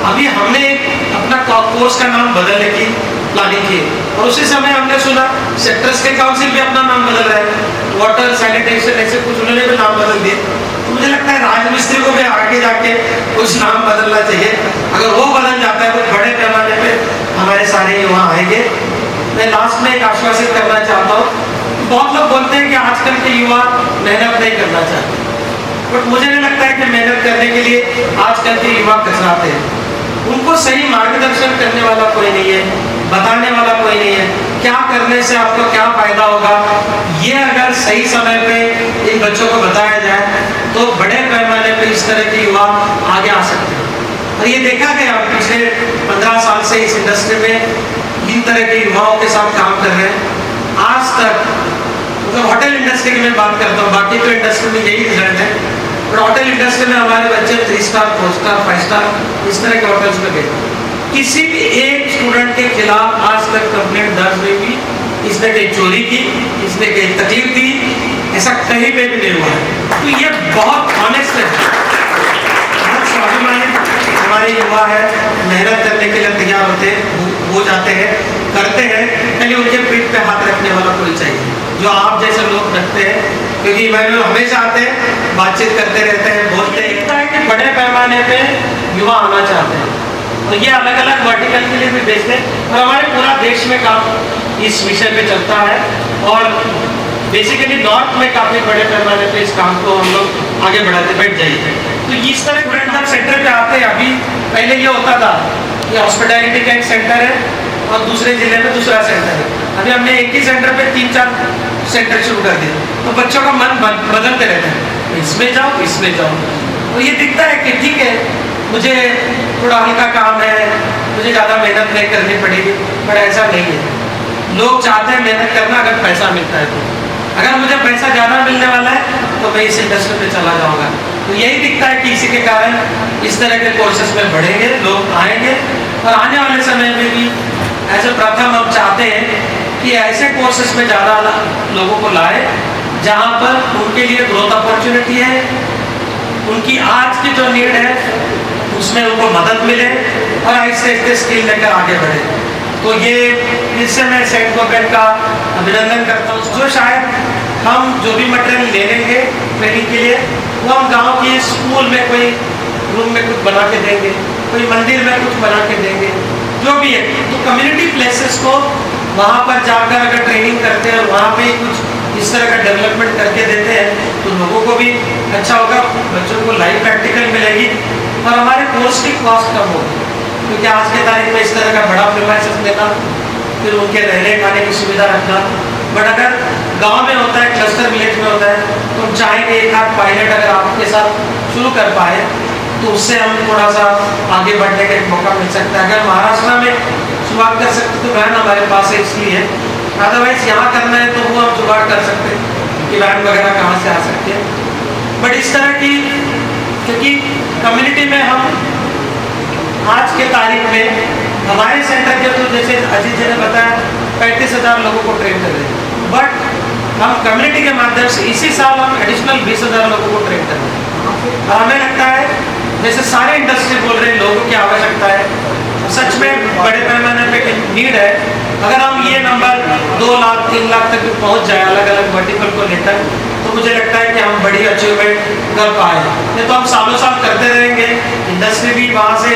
अभी हमने अपना कोर्स का नाम बदलने की प्लानिंग की, और उसी समय हमने सुना सेक्टर्स के काउंसिल भी अपना नाम बदल रहे हैं, वाटर सैनिटेशन ऐसे कुछ उन्होंने भी नाम बदल दिए। तो मुझे लगता है राजमिस्त्री को भी आगे जाके कुछ नाम बदलना चाहिए। अगर वो बदल जाता है तो बड़े पैमाने पे हमारे सारे युवा आएंगे। मैं लास्ट में एक आश्वासित करना चाहता हूँ, बहुत लोग बोलते हैं कि आजकल के युवा मेहनत नहीं करना चाहते, बट मुझे नहीं लगता है कि मेहनत करने के लिए आजकल के युवा कतराते हैं। उनको सही मार्गदर्शन करने वाला कोई नहीं है, बताने वाला कोई नहीं है, क्या करने से आपको क्या फायदा होगा, ये अगर सही समय पे इन बच्चों को बताया जाए तो बड़े पैमाने पे इस तरह के युवा आगे आ सकते हैं। और ये देखा गया पिछले 15 साल से इस इंडस्ट्री में इन तरह के युवाओं के साथ काम कर रहे हैं। आज तक मतलब होटल इंडस्ट्री की मैं बात करता हूँ, बाकी तो इंडस्ट्री में यही रिजल्ट है, पर होटल इंडस्ट्री में हमारे बच्चे 3 स्टार 4 स्टार 5 स्टार इस तरह के होटल्स में गए। किसी भी एक स्टूडेंट के खिलाफ आज तक कंप्लेंट दर्ज नहीं हुई, इसने कहीं चोरी की, इसने कहीं तकलीफ दी, ऐसा कहीं पे भी नहीं हुआ है। तो ये बहुत ऑनेस्ट है, बहुत स्वाभिमानी हमारे युवा है, मेहनत करने के लिए तैयार होते हो जाते हैं, करते हैं। पहले उनके पीठ पे हाथ रखने वाला कोई चाहिए, जो आप जैसे लोग रखते हैं, क्योंकि मैं लोग हमेशा आते हैं, बातचीत करते रहते हैं, बोलते हैं कि बड़े पैमाने पे युवा आना चाहते हैं, और ये अलग अलग वर्टिकल के लिए भी बेचते हैं, और हमारे पूरा देश में काम इस विषय पे चलता है और बेसिकली नॉर्थ में काफ़ी बड़े पैमाने पे इस काम को हम लोग आगे बढ़ाते बैठ जाइए। तो इस तरह स्टूडेंट जब सेंटर पे आते हैं, अभी पहले ये होता था कि हॉस्पिटैलिटी का एक सेंटर है और दूसरे जिले में दूसरा सेंटर है। अभी हमने एक ही सेंटर पे 3-4 सेंटर शुरू कर दिए, तो बच्चों का मन बदलते रहता है, इसमें जाओ इसमें जाओ। तो ये दिखता है कि ठीक है, मुझे थोड़ा हल्का काम है, मुझे ज़्यादा मेहनत नहीं करनी पड़ेगी, पर ऐसा नहीं है। लोग चाहते हैं मेहनत करना अगर पैसा मिलता है तो। अगर मुझे पैसा ज़्यादा मिलने वाला है तो मैं इस इंडस्ट्री पे चला जाऊँगा। तो यही दिखता है कि इसी के कारण इस तरह के कोर्सेज में बढ़ेंगे, लोग आएंगे और आने वाले समय में भी ऐसे प्रथम हम चाहते हैं कि ऐसे कोर्सेज में ज़्यादा लोगों को लाए जहाँ पर उनके लिए ग्रोथ अपॉर्चुनिटी है, उनकी आज की जो नीड है उसमें उनको मदद मिले और आहिस्ते आहिस्ते स्किल लेकर आगे बढ़े। तो ये इससे मैं सेंट गवर्नमेंट का अभिनंदन करता हूँ। जो शायद हम जो भी मटेरियल ले लेंगे ट्रेनिंग के लिए, वो हम गांव की स्कूल में कोई रूम में कुछ बना के देंगे, कोई मंदिर में कुछ बना के देंगे, जो भी है। तो कम्युनिटी प्लेसेस को वहाँ पर जाकर अगर ट्रेनिंग करते हैं और वहाँ पे कुछ इस तरह का डेवलपमेंट करके देते हैं तो लोगों को भी अच्छा होगा, बच्चों को लाइव प्रैक्टिकल मिलेगी और हमारे कोर्स की कॉस्ट कम होगी। क्योंकि आज के तारीख में इस तरह का बड़ा प्रीमाइसेस देना, फिर उनके रहने खाने की सुविधा रखना, बट अगर गांव में होता है, क्लस्टर विलेज में होता है, तो हम चाहेंगे एक आध पायलट अगर आपके साथ शुरू कर पाए तो उससे हम थोड़ा सा आगे बढ़ने का एक मौका मिल सकता है। अगर महाराष्ट्र में शुरुआत कर सकते तो वैन हमारे पास है इसलिए, अदरवाइज यहाँ करना है तो वो हम जुगाड़ कर सकते हैं कि वैन वगैरह कहाँ से आ सकती है। बट इस तरह की, क्योंकि कम्युनिटी में हम आज के तारीख में हमारे सेंटर के तो जैसे अजीत जी ने बताया 35,000 लोगों को ट्रेन कर रहे हैं, बट हम कम्युनिटी के माध्यम से इसी साल हम एडिशनल 20,000 लोगों को ट्रेन कर रहे हैं। और हमें लगता है जैसे सारे इंडस्ट्री बोल रहे हैं लोगों की आवश्यकता है, सच में बड़े पैमाने पे नीड है। अगर हम ये नंबर 2 लाख 3 लाख तक पहुंच जाए अलग अलग वर्टिकल को लेकर, तो मुझे लगता है कि हम बड़ी अचीवमेंट कर पाए। नहीं तो हम सालों साल करते रहेंगे, इंडस्ट्री भी वहाँ से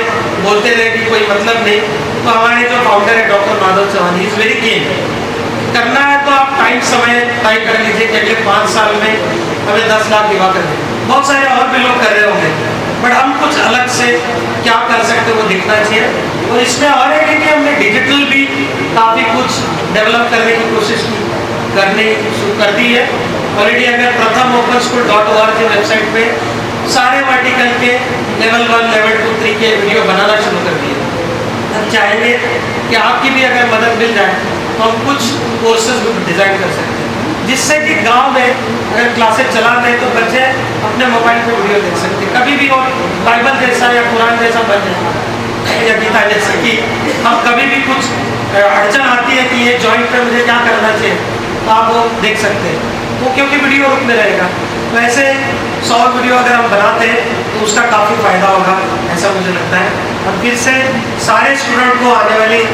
बोलते रहेगी, कोई मतलब नहीं। तो हमारे जो फाउंडर है doctor Madhav Chauhan, is very keen. करना है तो आप समय तय कर लीजिए कि अगले 5 साल में हमें 10 लाख युवा कर दें। बहुत सारे और भी लोग कर रहे होंगे, बट हम कुछ अलग से क्या कर सकते हैं वो दिखना चाहिए। और इसमें और है कि हमने डिजिटल भी काफ़ी कुछ डेवलप करने की कोशिश करनी शुरू कर दी है ऑलरेडी। अगर प्रथम openSchool.org वेबसाइट पे सारे वर्टिकल के लेवल 1, लेवल 2, 3 के वीडियो बनाना शुरू कर दिए। हम चाहेंगे कि आपकी भी अगर मदद मिल जाए तो हम कुछ कोर्सेज भी डिज़ाइन कर सकते हैं, जिससे कि गांव में अगर क्लासेस चला रहे तो बच्चे अपने मोबाइल पे वीडियो देख सकते हैं, कभी भी और बाइबल जैसा या कुरान जैसा बन जाए या गीता जैसा कि हम कभी भी कुछ अड़चन आती है कि ये जॉइंट पे मुझे क्या करना चाहिए, तो आप वो देख सकते हैं। वो क्योंकि वीडियो रूप में रहेगा, तो ऐसे 100 वीडियो अगर हम बनाते हैं तो उसका काफ़ी फायदा होगा, ऐसा मुझे लगता है। और फिर से सारे स्टूडेंट को आने वाली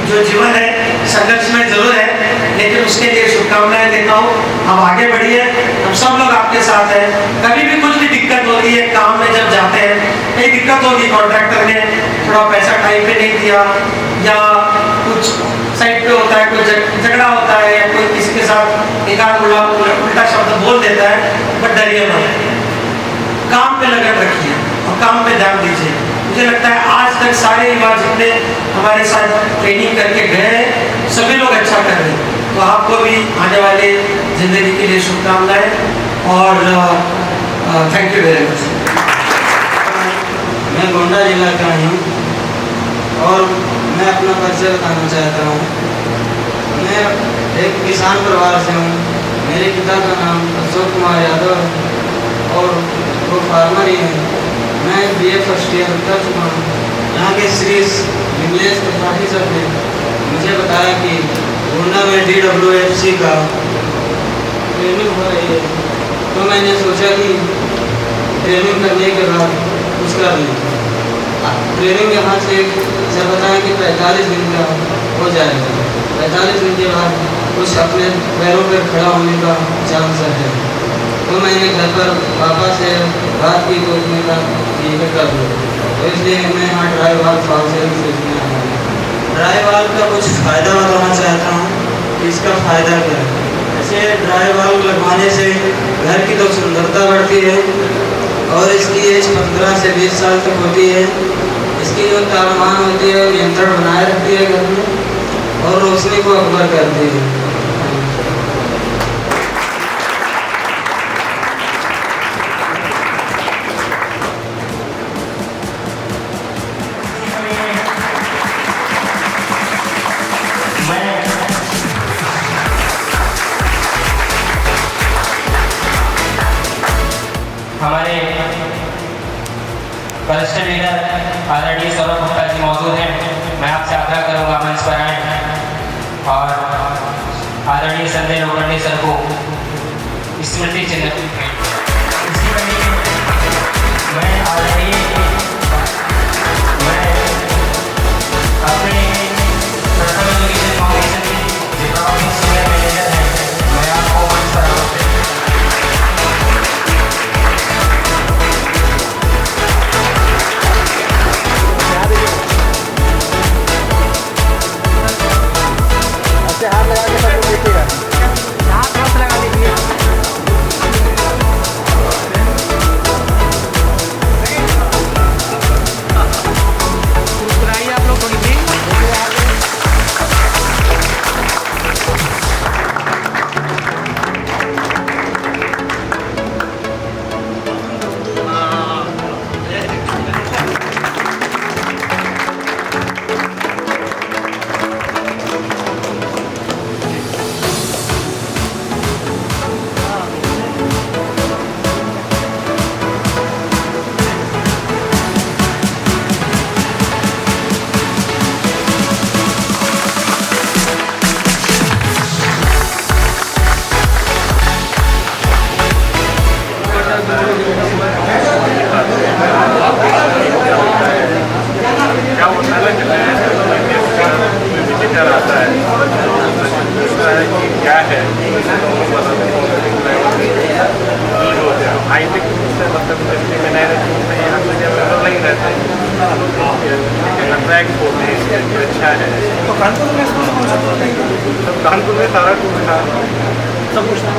जो जीवन है संघर्ष में जरूर है, लेकिन उसके लिए शुभकामनाएं देता हूँ। हम आगे बढ़िए, हम सब लोग आपके साथ हैं। कभी भी कुछ भी दिक्कत होती है काम में जब जाते हैं, कई दिक्कत होगी, कॉन्ट्रैक्टर ने थोड़ा पैसा टाइम पे नहीं दिया या कुछ साइड पे होता है, कोई झगड़ा होता है या कोई किसी के साथ एक आध उल्टा शब्द बोल देता है, बट डरिए मत, काम पे लगन रखिए और काम पे ध्यान दीजिए। मुझे लगता है आज तक सारे युवा जितने हमारे साथ ट्रेनिंग करके गए हैं सभी लोग अच्छा कर रहे हैं। तो आपको भी आने वाले ज़िंदगी के लिए शुभकामनाएं और थैंक यू वेरी मच। मैं गोंडा जिला का हूँ और मैं अपना परिचय बताना चाहता हूँ। मैं एक किसान परिवार से हूँ। मेरे पिता का नाम अशोक कुमार यादव है और वो फार्मर ही हैं। मैं BA फर्स्ट ईयर कर चुका हूँ। यहाँ के श्री विमलेश त्रिपाठी सर ने मुझे बताया कि गोंडा में DWFC का ट्रेनिंग हो रही है, तो मैंने सोचा कि ट्रेनिंग करने के बाद कुछ कर लें। ट्रेनिंग यहाँ से जब बताया कि 45 दिन का हो जाएगा, 45 दिन के बाद कुछ अपने पैरों पर खड़ा होने का चांस है। तो मैंने घर पर पापा से बात की तो उसने कहा कि ये कर दो, तो इसलिए मैं यहाँ ड्राई वाल फाल से सीखने आया। ड्राई वाल वाल्व का कुछ फ़ायदा बताना चाहता हूँ कि इसका फ़ायदा क्या है। ऐसे ड्राई वाल्व लगवाने से घर की तो सुंदरता बढ़ती है और इसकी एज 15 से 20 साल तक होती है। इसकी जो तापमान होती है नियंत्रण बनाए रखती है घर में और रोशनी को अकबर करती है। हमारे वरिष्ठ लीडर आदरणीय सौरभ गुप्ता जी मौजूद हैं। मैं आपसे आग्रह करूंगा मंच पर आए और आदरणीय संजय लोखंडे सर को स्मृति चिन्ह मैं अपने प्रथम एजुकेशन फाउंडेशन के जो सीनियर मैनेजर हैं, मैं आपको मंच पर हाथ लगा के सब लोग देखिएगा, हाथ लगा लीजिए। मुस्कुराइए आप लोग थोड़ी सी। क्या होता है कि विजिटर आता है कि क्या है हाईटेक से मतलब इंडस्ट्री में नहीं रहते हैं, यहाँ पे जब नहीं रहते हैं अट्रैक्ट होते हैं, अच्छा है। तो कानपुर में स्कूल कौन सा था? सब कानपुर में सारा टूर था, सब कुछ था।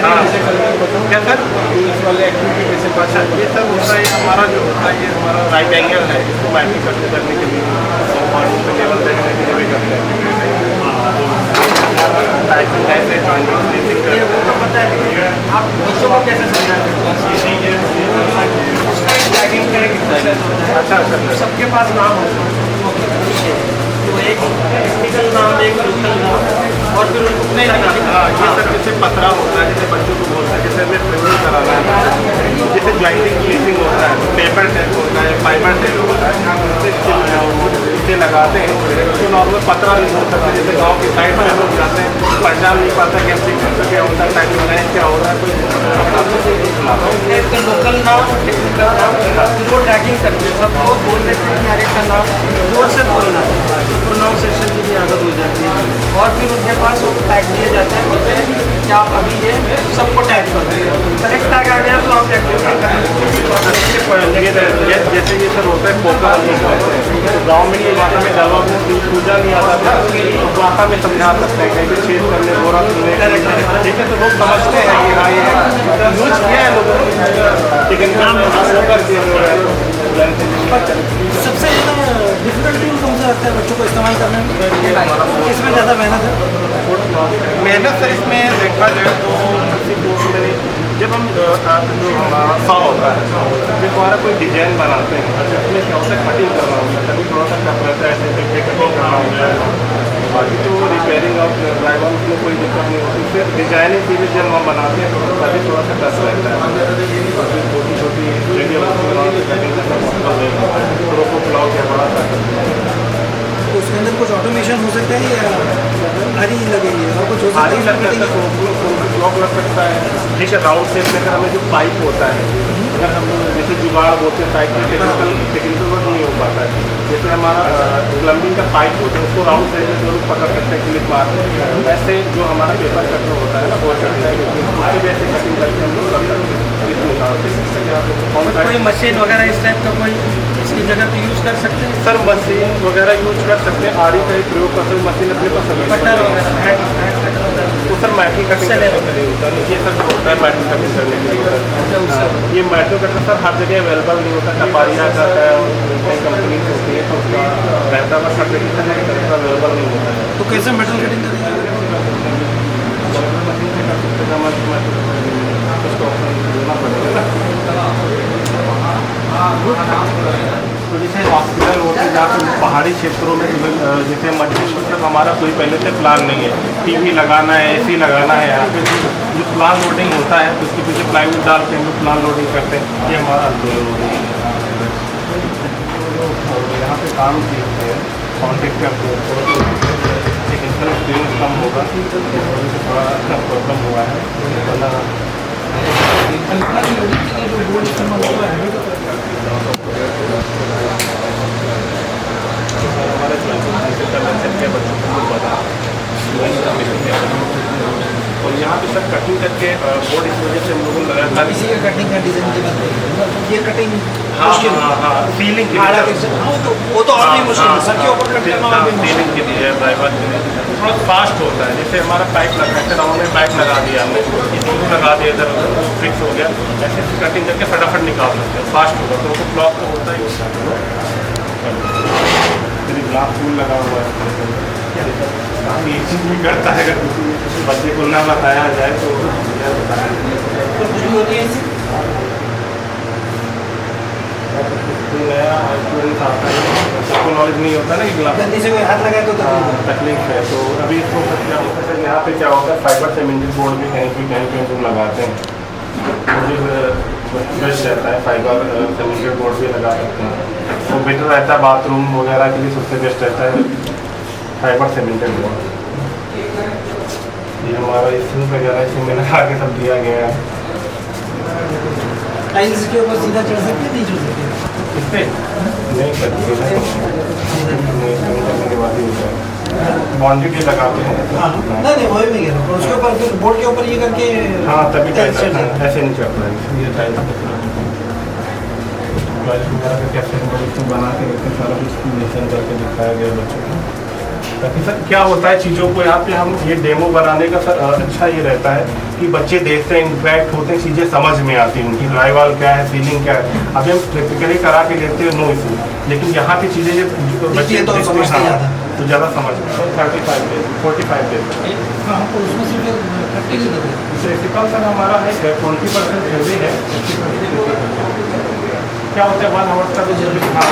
हाँ क्या सर टूल्स वाले एक्टिविटी कैसे अच्छा ये सब होता है। हमारा जो होता है ये हमारा राइट एंगल है, इसको मैपिंग करने के लिए और उसके लेवल देखने के लिए भी करते हैं। कैसे पता है आप बच्चों को कैसे समझाते हैं? अच्छा सबके पास नाम होता है, तो एक टेक्निकल नाम, एक लोकल नाम और फिर उनको नहीं रखना। हाँ ये सब जैसे पतरा होता है, जैसे बच्चों को बोलता है, जैसे हमें ट्रेवल कराना है, जैसे ज्वाइंटिंग क्लीजिंग होता है, पेपर टेप होता है, फाइबर टेप होता है, इसे लगाते हैं तो नॉर्मल पतरा नहीं हो सकता। जैसे गाँव की साइड में लोग जाते हैं, पहचान नहीं पाता कि हम सीक्वेंस क्या होता है, टाइम लाइन क्या होता है, इसका लोकल नाम, टेक्निकल नाम, जो ट्रैकिंग करते हैं सबको बोल देते हैं कि हर एक का नाम जोर से बोलना है, प्रोनाउंसिएशन की भी आदत हो जाती है। और फिर उनके पास वो टैग दिए जाते हैं, बोलते हैं कि आप अभी ये सबको टैग कर दें, करेक्ट टैग आ गया तो आप एक्टिविटी करें। जैसे ये सर होता है पोका गाँव में ये माता में दवा में पूजा नहीं आता था, तो भाषा में समझा सकते हैं कैसे छेद करने बोरा सुनने, ठीक है। तो लोग समझते हैं कि हाँ ये यूज किया है लोगों ने, लेकिन सबसे ज़्यादा डिफिकल्टी कौन सा लगता है बच्चों को इस्तेमाल करने में? इसमें ज़्यादा मेहनत है? मेहनत सर इसमें देखा जाए तो जब हम सॉ होता है, जब हमारा कोई डिजाइन बनाते हैं, उसमें क्या होता है कटिंग करना होता है, तभी थोड़ा सा टफ रहता है, ऐसे कटिंग करना होता है। बाकी तो रिपेयरिंग और ड्राइवर उसमें कोई दिक्कत नहीं होती, फिर डिजाइनिंग चीज़ें जब हम बनाते हैं तो तभी थोड़ा सा टफ रहता है। छोटी छोटी वीडियो कटिंग करना मुश्किल है, को पुलाव क्या बड़ा था। तो उसके अंदर कुछ ऑटोमेशन हो सकता है या हरी लगेगी और कुछ हो सकता हारी लगता है, ब्लॉक लग सकता है। ठीक है, राउंड शेप में अगर हमें जो पाइप होता है अगर हम जैसे जुगाड़ बोलते हैं साइड में टेक्निकल वर्क नहीं हो पाता है। जैसे हमारा प्लम्बिंग का पाइप होता है उसको राउंड साइड में लोग पकड़ सकते हैं क्लिप मार के, वैसे जो हमारा पेपर कटर होता है ना वो कटता है, उसकी वैसे कटिंग करके हम लोग कर सकते हैं। कोई मशीन वगैरह इस टाइप का कोई इसकी जगह पे यूज़ कर सकते हैं? सर मशीन वगैरह यूज कर सकते हैं, आरी का ही प्रयोग कर सकते हैं, मशीन अपने पास कटर वगैरह तो सर मैटल कटिंग करने के लिए होता है, ये सब होता है मैटल कटिंग करने के लिए होता है। ये मैटल कटर सर हर जगह अवेलेबल नहीं होता, टपारिया का है कई कंपनी होती है तो उसका रहता है, सब जगह अवेलेबल नहीं होता है। तो कैसे मेटल कटिंग करेंगे? मशीन से कर सकते हैं, उसको देना पड़ेगा ना। तो जैसे हॉस्पिटल होते हैं जहाँ पे पहाड़ी क्षेत्रों में जैसे मतलब हमारा कोई पहले से प्लान नहीं है, टीवी लगाना है, एसी लगाना है, यहाँ पे जो प्लान लोडिंग होता है तो उसके पीछे प्लाईवुड डाल के हम लोग प्लान लोडिंग करते हैं, ये हमारा यहाँ पे काम सीखते हैं कॉन्टेक्ट करते हैं, टेक्निकल एक्सपीरियंस कम होगा थोड़ा प्रॉब्लम हुआ है। और यहाँ पे सब कटिंग करके बोर्ड इस वजह से हम लोगों को लगा इसी का कटिंग का डिजाइन की बात करें, ये कटिंग हाँ सीलिंग वो तो और भी मुश्किल है, सर के ऊपर कट करना और भी मुश्किल सीलिंग के लिए ड्राइवर के लिए थोड़ा फास्ट होता है। जैसे हमारा पाइप लगा है, हमने पाइप लगा दिया, हमने इसी लगा दिया, इधर उधर फिक्स हो गया, ऐसे कटिंग करके फटाफट निकाल सकते हैं, फास्ट होगा। तो उनको ब्लॉक तो होता ही होता है, फिर ग्लास फूल लगा हुआ है, काफ़ी ये चीज़ भी करता है, अगर किसी बच्चे को ना बताया जाए तो नया स्टूडेंट आता है सबको नॉलेज नहीं होता ना कि ग्लास गलती से कोई हाथ लगाए तो तकलीफ है। तो अभी इसको क्या होता है, यहाँ पे क्या होता है फाइबर सीमेंटेड बोर्ड भी कहीं पे हम लगाते हैं, मुझे बेस्ट रहता है, फाइबर सीमेंटेड बोर्ड भी लगा सकते हैं, वो बेटर रहता है बाथरूम वगैरह के लिए, सबसे बेस्ट रहता है फाइबर सीमेंटेड बोर्ड। ये हमारा इसी वगैरह इसी में लगा के सब दिया गया है। टाइल्स के ऊपर सीधा चढ़ सकते हैं, नहीं चढ़ सकते? इस पर नहीं करते बाउंड्री भी लगाते हैं। नहीं वही मैं कह रहा हूँ, उसके ऊपर फिर बोर्ड के ऊपर ये करके हाँ तभी टाइल्स चढ़ सकते हैं। ऐसे नहीं चढ़ रहा है, ये टाइल्स कैसे बना के सारा कुछ मेंशन करके दिखाया गया बच्चों को, ताकि सर क्या होता है चीज़ों को यहाँ पे हम ये डेमो बनाने का सर अच्छा ये रहता है कि बच्चे देखते हैं, इंटरेक्ट होते हैं, चीज़ें समझ में आती हैं उनकी, ड्राईवॉल क्या है, सीलिंग क्या है। अभी हम प्रैक्टिकली करा के लेते हैं, नो इशू, लेकिन यहाँ पे चीज़ें जब बच्चे तो समझते ज़्यादा तो ज़्यादा समझ में 35 डेज 45 डेज हाँ, तो उसमें सिर्फ प्रैक्टिकल प्रैक्टिकल सर हमारा है 20% थ्योरी है, क्या होता है 1 आवर्स का तो जरूरी, हाँ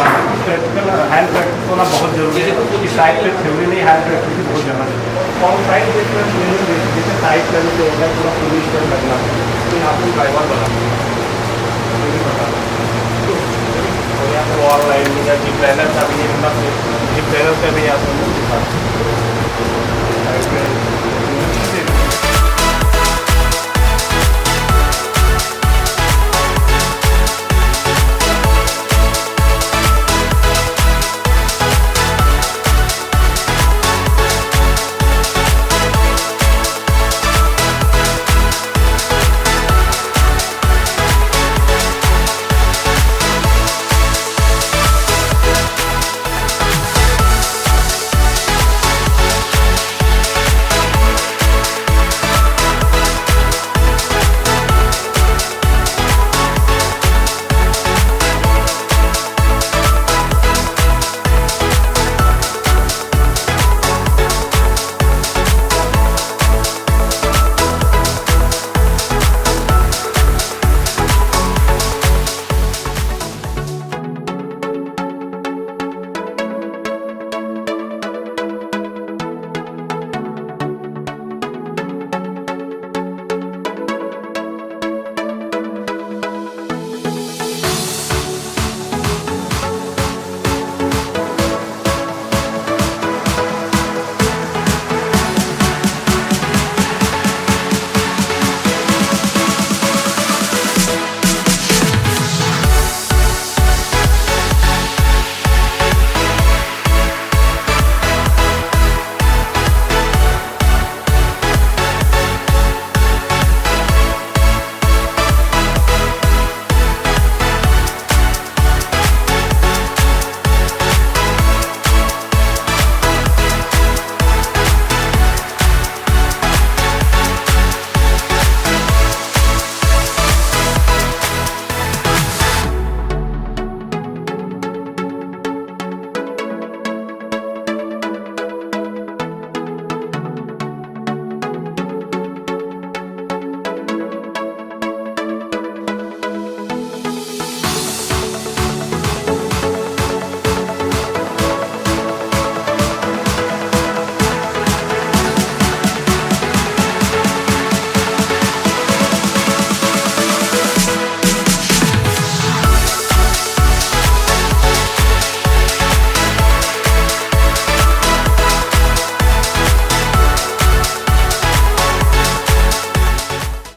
प्रैक्टिकल हैंड प्रैक्टिस होना बहुत जरूरी है, क्योंकि साइड पे थ्योरी नहीं हैंड प्रैक्टिस बहुत ज़्यादा जरूरी। और साइड जैसे साइड का जो होता है पूरा पुलिस पर लगना, तो यहाँ पर ड्राइवर बना और यहाँ पर वॉल लाइन या जी प्लानर का भी, जी प्लानर का भी यहाँ पर